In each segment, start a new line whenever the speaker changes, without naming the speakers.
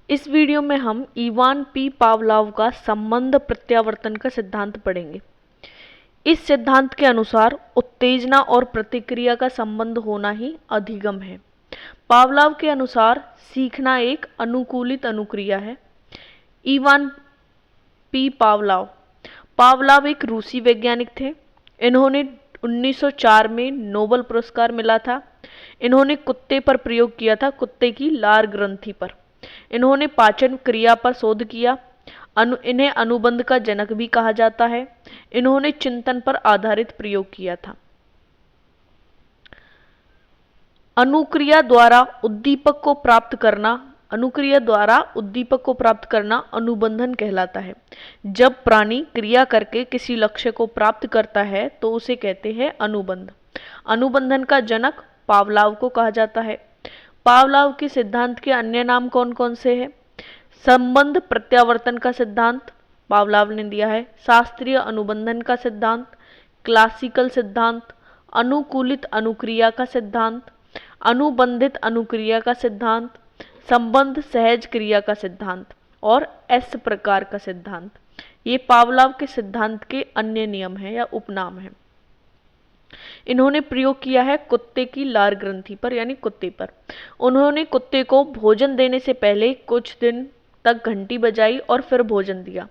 इस वीडियो में हम इवान पी पावलोव का संबंध प्रत्यावर्तन का सिद्धांत पढ़ेंगे। इस सिद्धांत के अनुसार उत्तेजना और प्रतिक्रिया का संबंध होना ही अधिगम है। पावलोव के अनुसार सीखना एक अनुकूलित अनुक्रिया है। इवान पी पावलोव एक रूसी वैज्ञानिक थे। इन्होंने 1904 में नोबेल पुरस्कार मिला था। इन्होंने कुत्ते पर प्रयोग किया था, कुत्ते की लार ग्रंथि पर। इन्होंने पाचन क्रिया पर शोध किया। इन्हें अनुबंध का जनक भी कहा जाता है। इन्होंने चिंतन पर आधारित प्रयोग किया था। अनुक्रिया द्वारा उद्दीपक को प्राप्त करना अनुबंधन कहलाता है। जब प्राणी क्रिया करके किसी लक्ष्य को प्राप्त करता है तो उसे कहते हैं अनुबंध। अनुबंधन का जनक पावलोव को कहा जाता है। पावलोव के सिद्धांत के अन्य नाम कौन कौन से हैं? संबंध प्रत्यावर्तन का सिद्धांत पावलोव ने दिया है। शास्त्रीय अनुबंधन का सिद्धांत, क्लासिकल सिद्धांत, अनुकूलित अनुक्रिया का सिद्धांत, अनुबंधित अनुक्रिया का सिद्धांत, संबंध सहज क्रिया का सिद्धांत और एस प्रकार का सिद्धांत। ये पावलोव के सिद्धांत के अन्य नियम हैं या उपनाम हैं। इन्होंने प्रयोग किया है कुत्ते की लार ग्रंथि पर, यानी कुत्ते पर। उन्होंने कुत्ते को भोजन देने से पहले कुछ दिन तक घंटी बजाई और फिर भोजन दिया।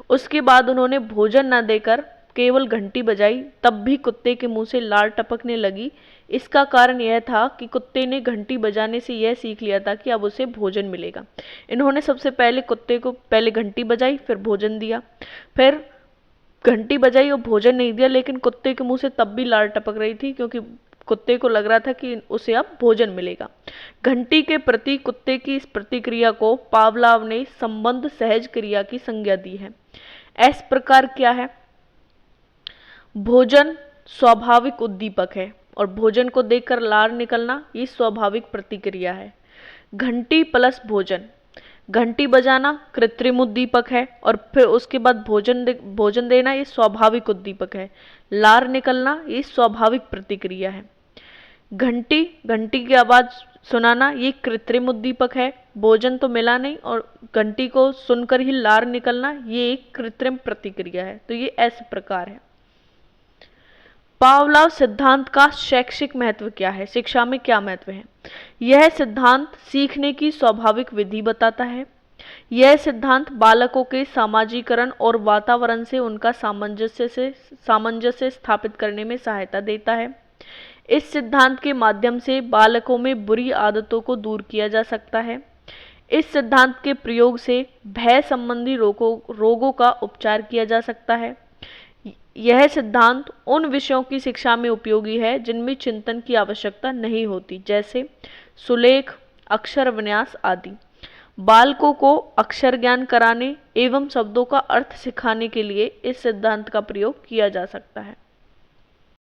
उसके बाद उन्होंने भोजन न देकर केवल घंटी बजाई, तब भी कुत्ते के मुंह से लार टपकने लगी। इसका कारण यह था कि कुत्ते ने घंटी बजाने से यह सीख लिया था कि अब उसे भोजन मिलेगा। इन्होंने सबसे पहले कुत्ते को पहले घंटी बजाई, फिर भोजन दिया, फिर घंटी बजाई और भोजन नहीं दिया, लेकिन कुत्ते के मुंह से तब भी लार टपक रही थी क्योंकि कुत्ते को लग रहा था कि उसे अब भोजन मिलेगा। घंटी के प्रति कुत्ते की इस प्रतिक्रिया को पावलोव ने संबंध सहज क्रिया की संज्ञा दी है। इस प्रकार क्या है? भोजन स्वाभाविक उद्दीपक है और भोजन को देखकर लार निकलना ये स्वाभाविक प्रतिक्रिया है। घंटी प्लस भोजन, घंटी बजाना कृत्रिम उद्दीपक है और फिर उसके बाद भोजन देना ये स्वाभाविक उद्दीपक है। लार निकलना ये स्वाभाविक प्रतिक्रिया है। घंटी की आवाज सुनाना ये कृत्रिम उद्दीपक है। भोजन तो मिला नहीं और घंटी को सुनकर ही लार निकलना ये एक कृत्रिम प्रतिक्रिया है। तो ये ऐसे प्रकार है। पावलोव सिद्धांत का शैक्षिक महत्व क्या है? शिक्षा में क्या महत्व है? यह सिद्धांत सीखने की स्वाभाविक विधि बताता है। यह सिद्धांत बालकों के सामाजिकरण और वातावरण से उनका सामंजस्य स्थापित करने में सहायता देता है। इस सिद्धांत के माध्यम से बालकों में बुरी आदतों को दूर किया जा सकता है। इस सिद्धांत के प्रयोग से भय संबंधी रोगों का उपचार किया जा सकता है। यह सिद्धांत उन विषयों की शिक्षा में उपयोगी है जिनमें चिंतन की आवश्यकता नहीं होती, जैसे सुलेख, अक्षर विन्यास आदि। बालकों को अक्षर ज्ञान कराने एवं शब्दों का अर्थ सिखाने के लिए इस सिद्धांत का प्रयोग किया जा सकता है।